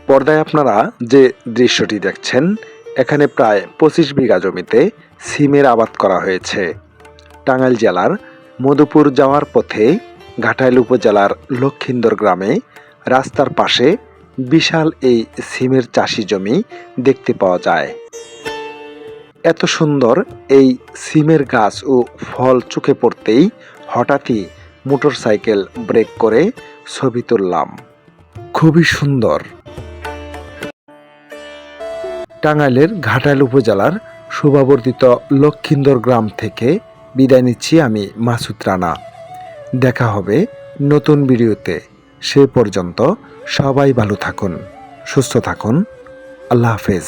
পর্দায় আপনারা যে দৃশ্যটি দেখছেন, এখানে প্রায় 25 বিঘা জমিতে সিমের আবাদ করা হয়েছে। টাঙ্গাইল জেলার মধুপুর যাওয়ার পথে ঘাটাইল উপজেলার লক্ষিন্দর গ্রামে রাস্তার পাশে বিশাল এই সিমের চাষি জমি দেখতে পাওয়া যায়। এত সুন্দর এই সিমের গাছ ও ফল চোখে পড়তেই হঠাৎই মোটরসাইকেল ব্রেক করে ছবি তুললাম। খুবই সুন্দর। টাঙ্গাইলের ঘাটাইল উপজেলার শোভাবর্ধিত লক্ষিন্দর গ্রাম থেকে বিদায় নিচ্ছি আমি মাসুদ রানা। দেখা হবে নতুন ভিডিওতে। সে পর্যন্ত সবাই ভালো থাকুন, সুস্থ থাকুন। আল্লাহ হাফেজ।